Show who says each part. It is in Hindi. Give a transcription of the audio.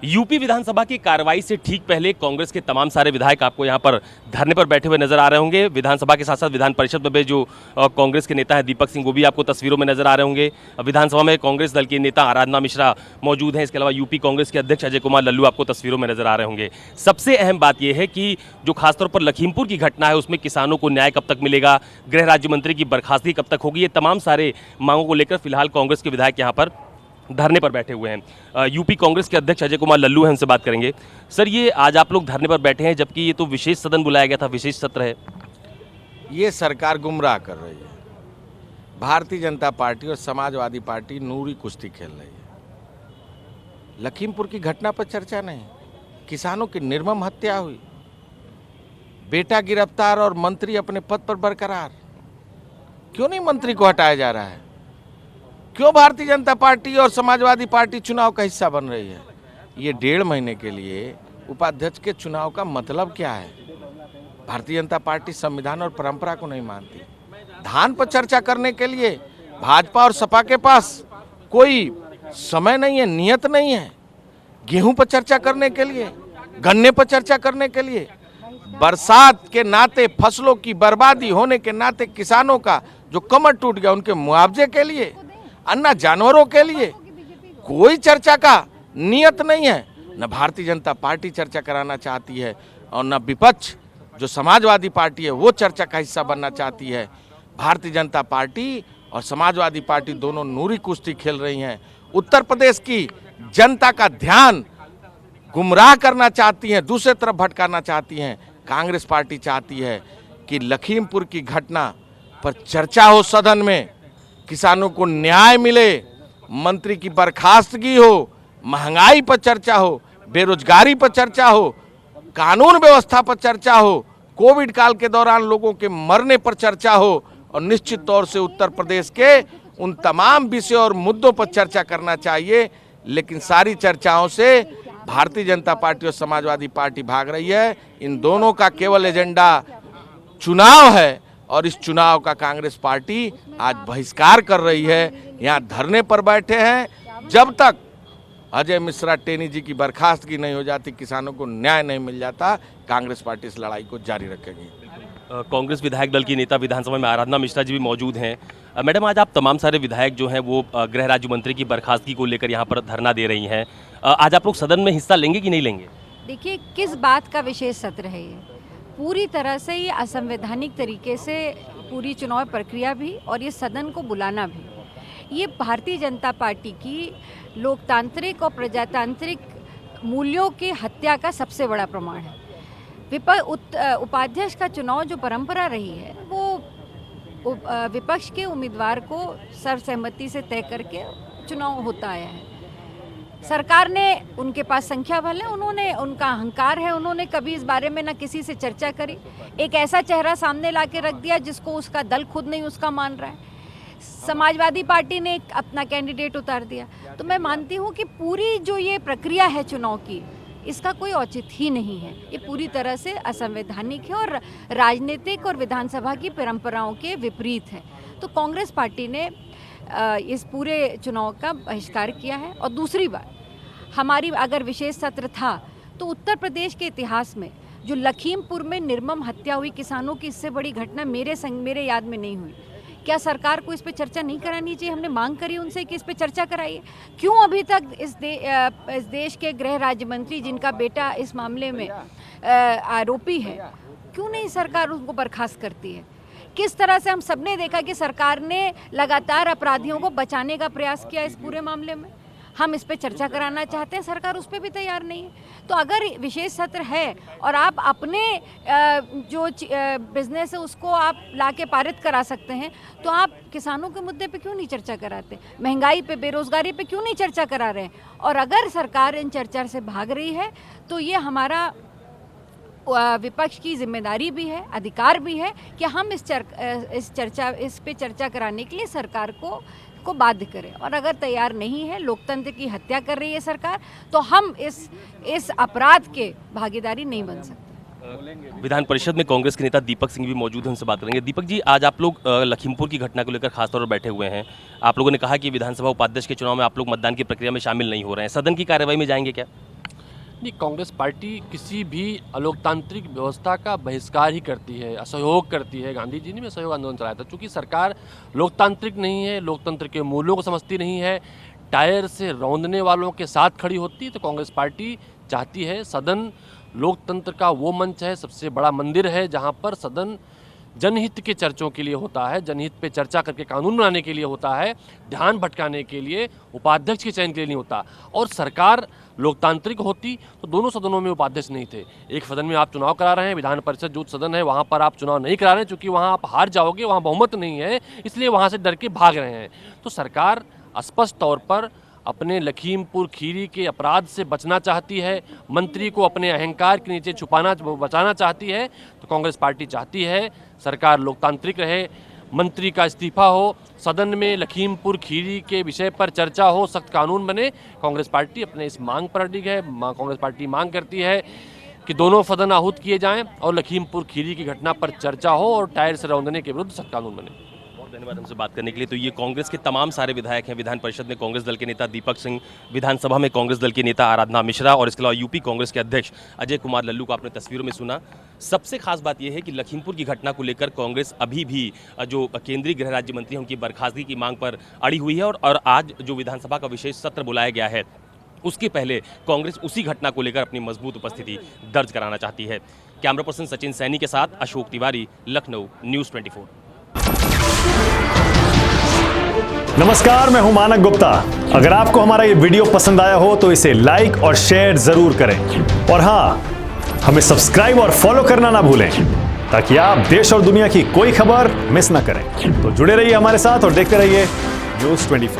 Speaker 1: यूपी विधानसभा की कार्रवाई से ठीक पहले कांग्रेस के तमाम सारे विधायक आपको यहां पर धरने पर बैठे हुए नजर आ रहे होंगे। विधानसभा के साथ साथ विधान परिषद में भी जो कांग्रेस के नेता है दीपक सिंह, वो भी आपको तस्वीरों में नजर आ रहे होंगे। विधानसभा में कांग्रेस दल के नेता आराधना मिश्रा मौजूद हैं। इसके अलावा यूपी कांग्रेस के अध्यक्ष अजय कुमार लल्लू आपको तस्वीरों में नजर आ रहे होंगे। सबसे अहम बात यह है कि जो खासतौर पर लखीमपुर की घटना है उसमें किसानों को न्याय कब तक मिलेगा, गृह राज्य मंत्री की बर्खास्तगी कब तक होगी, ये तमाम सारे मांगों को लेकर फिलहाल कांग्रेस के विधायक यहाँ पर धरने पर बैठे हुए हैं। यूपी कांग्रेस के अध्यक्ष अजय कुमार लल्लू हैं, उनसे बात करेंगे। सर, ये आज आप लोग धरने पर बैठे हैं जबकि ये तो विशेष सदन बुलाया गया था, विशेष सत्र है।
Speaker 2: ये सरकार गुमराह कर रही है। भारतीय जनता पार्टी और समाजवादी पार्टी नूरी कुश्ती खेल रही है। लखीमपुर की घटना पर चर्चा नहीं, किसानों की निर्मम हत्या हुई, बेटा गिरफ्तार और मंत्री अपने पद पर बरकरार। क्यों नहीं मंत्री को हटाया जा रहा है? क्यों भारतीय जनता पार्टी और समाजवादी पार्टी चुनाव का हिस्सा बन रही है? ये 1.5 महीने के लिए उपाध्यक्ष के चुनाव का मतलब क्या है? भारतीय जनता पार्टी संविधान और परंपरा को नहीं मानती। धान पर चर्चा करने के लिए भाजपा और सपा के पास कोई समय नहीं है, नियत नहीं है। गेहूं पर चर्चा करने के लिए, गन्ने पर चर्चा करने के लिए, बरसात के नाते फसलों की बर्बादी होने के नाते किसानों का जो कमर टूट गया उनके मुआवजे के लिए, अन्ना जानवरों के लिए कोई चर्चा का नियत नहीं है। न भारतीय जनता पार्टी चर्चा कराना चाहती है और न विपक्ष जो समाजवादी पार्टी है वो चर्चा का हिस्सा बनना चाहती है। भारतीय जनता पार्टी और समाजवादी पार्टी दोनों नूरी कुश्ती खेल रही हैं। उत्तर प्रदेश की जनता का ध्यान गुमराह करना चाहती हैं, दूसरे तरफ भटकाना चाहती हैं। कांग्रेस पार्टी चाहती है कि लखीमपुर की घटना पर चर्चा हो, सदन में किसानों को न्याय मिले, मंत्री की बर्खास्तगी हो, महंगाई पर चर्चा हो, बेरोजगारी पर चर्चा हो, कानून व्यवस्था पर चर्चा हो, कोविड काल के दौरान लोगों के मरने पर चर्चा हो और निश्चित तौर से उत्तर प्रदेश के उन तमाम विषयों और मुद्दों पर चर्चा करना चाहिए। लेकिन सारी चर्चाओं से भारतीय जनता पार्टी और समाजवादी पार्टी भाग रही है। इन दोनों का केवल एजेंडा चुनाव है और इस चुनाव का कांग्रेस पार्टी आज बहिष्कार कर रही है। यहाँ धरने पर बैठे हैं। जब तक अजय मिश्रा टेनी जी की बर्खास्तगी नहीं हो जाती, किसानों को न्याय नहीं मिल जाता, कांग्रेस पार्टी इस लड़ाई को जारी रखेगी।
Speaker 1: कांग्रेस विधायक दल की नेता विधानसभा में आराधना मिश्रा जी भी मौजूद हैं। मैडम, आज आप तमाम सारे विधायक जो हैं वो गृह राज्य मंत्री की बर्खास्तगी को लेकर यहाँ पर धरना दे रही हैं। आज आप लोग सदन में हिस्सा लेंगे कि नहीं लेंगे?
Speaker 3: देखिए, किस बात का विशेष सत्र है ये? पूरी तरह से ये असंवैधानिक तरीके से पूरी चुनाव प्रक्रिया भी और ये सदन को बुलाना भी, ये भारतीय जनता पार्टी की लोकतांत्रिक और प्रजातांत्रिक मूल्यों की हत्या का सबसे बड़ा प्रमाण है। उपाध्यक्ष का चुनाव जो परंपरा रही है वो विपक्ष के उम्मीदवार को सर्वसहमति से तय करके चुनाव होता आया है। सरकार ने, उनके पास संख्या बल है, उन्होंने, उनका अहंकार है, उन्होंने कभी इस बारे में ना किसी से चर्चा करी। एक ऐसा चेहरा सामने ला के रख दिया जिसको उसका दल खुद नहीं उसका मान रहा है। समाजवादी पार्टी ने अपना कैंडिडेट उतार दिया। तो मैं मानती हूँ कि पूरी जो ये प्रक्रिया है चुनाव की, इसका कोई औचित्य ही नहीं है। ये पूरी तरह से असंवैधानिक है और राजनीतिक और विधानसभा की परंपराओं के विपरीत है। तो कांग्रेस पार्टी ने इस पूरे चुनाव का बहिष्कार किया है। और दूसरी बात, हमारी अगर विशेष सत्र था तो उत्तर प्रदेश के इतिहास में जो लखीमपुर में निर्मम हत्या हुई किसानों की, इससे बड़ी घटना मेरे याद में नहीं हुई। क्या सरकार को इस पे चर्चा नहीं करानी चाहिए? हमने मांग करी उनसे कि इस पे चर्चा कराइए। क्यों अभी तक इस देश के गृह राज्य मंत्री, जिनका बेटा इस मामले में आरोपी है, क्यों नहीं सरकार उनको बर्खास्त करती है? किस तरह से हम सबने देखा कि सरकार ने लगातार अपराधियों को बचाने का प्रयास किया इस पूरे मामले में। हम इस पे चर्चा कराना चाहते हैं, सरकार उस पे भी तैयार नहीं है। तो अगर विशेष सत्र है और आप अपने जो बिजनेस है उसको आप लाके पारित करा सकते हैं, तो आप किसानों के मुद्दे पे क्यों नहीं चर्चा कराते? महंगाई पे, बेरोजगारी पे क्यों नहीं चर्चा करा रहे हैं? और अगर सरकार इन चर्चा से भाग रही है तो ये हमारा विपक्ष की जिम्मेदारी भी है, अधिकार भी है कि हम इस पे चर्चा कराने के लिए सरकार को बाध्य करें। और अगर तैयार नहीं है, लोकतंत्र की हत्या कर रही है सरकार, तो हम इस अपराध के भागीदारी नहीं बन सकते।
Speaker 1: विधान परिषद में कांग्रेस के नेता दीपक सिंह भी मौजूद हैं, उनसे बात करेंगे। दीपक जी, आज आप लोग लखीमपुर की घटना को लेकर खासतौर पर बैठे हुए हैं। आप लोगों ने कहा कि विधानसभा उपाध्यक्ष के चुनाव में आप लोग मतदान की प्रक्रिया में शामिल नहीं हो रहे हैं, सदन की कार्यवाही में जाएंगे क्या?
Speaker 4: नहीं, कांग्रेस पार्टी किसी भी अलोकतांत्रिक व्यवस्था का बहिष्कार ही करती है, असहयोग करती है। गांधी जी ने भी असहयोग आंदोलन चलाया था। चूंकि सरकार लोकतांत्रिक नहीं है, लोकतंत्र के मूल्यों को समझती नहीं है, टायर से रौंदने वालों के साथ खड़ी होती है, तो कांग्रेस पार्टी चाहती है सदन लोकतंत्र का वो मंच है, सबसे बड़ा मंदिर है, जहाँ पर सदन जनहित के चर्चों के लिए होता है, जनहित पे चर्चा करके कानून बनाने के लिए होता है, ध्यान भटकाने के लिए, उपाध्यक्ष के चयन के लिए नहीं होता। और सरकार लोकतांत्रिक होती तो दोनों सदनों में उपाध्यक्ष नहीं थे। एक सदन में आप चुनाव करा रहे हैं, विधान परिषद जो सदन है वहाँ पर आप चुनाव नहीं करा रहे हैं, चूँकि वहाँ आप हार जाओगे, वहाँ बहुमत नहीं है, इसलिए वहाँ से डर के भाग रहे हैं। तो सरकार स्पष्ट तौर पर अपने लखीमपुर खीरी के अपराध से बचना चाहती है, मंत्री को अपने अहंकार के नीचे बचाना चाहती है। तो कांग्रेस पार्टी चाहती है सरकार लोकतांत्रिक रहे, मंत्री का इस्तीफा हो, सदन में लखीमपुर खीरी के विषय पर चर्चा हो, सख्त कानून बने। कांग्रेस पार्टी अपने इस मांग पर अडिग है। कांग्रेस पार्टी मांग करती है कि दोनों सदन आहूत किए जाएं और लखीमपुर खीरी की घटना पर चर्चा हो और टायर से रौंदने के विरुद्ध सख्त कानून बने।
Speaker 1: धन्यवाद हमसे बात करने के लिए। तो ये कांग्रेस के तमाम सारे विधायक हैं। विधान परिषद में कांग्रेस दल के नेता दीपक सिंह, विधानसभा में कांग्रेस दल की नेता आराधना मिश्रा और इसके अलावा यूपी कांग्रेस के अध्यक्ष अजय कुमार लल्लू को आपने तस्वीरों में सुना। सबसे खास बात यह है कि लखीमपुर की घटना को लेकर कांग्रेस अभी भी जो केंद्रीय गृह राज्य मंत्री हैं उनकी बर्खास्तगी की मांग पर अड़ी हुई है और आज जो विधानसभा का विशेष सत्र बुलाया गया है उसके पहले कांग्रेस उसी घटना को लेकर अपनी मजबूत उपस्थिति दर्ज कराना चाहती है। कैमरा पर्सन सचिन सैनी के साथ अशोक तिवारी, लखनऊ, न्यूज़ 24।
Speaker 5: नमस्कार, मैं हूं मानक गुप्ता। अगर आपको हमारा ये वीडियो पसंद आया हो तो इसे लाइक और शेयर जरूर करें और हां, हमें सब्सक्राइब और फॉलो करना ना भूलें ताकि आप देश और दुनिया की कोई खबर मिस ना करें। तो जुड़े रहिए हमारे साथ और देखते रहिए न्यूज़ 24।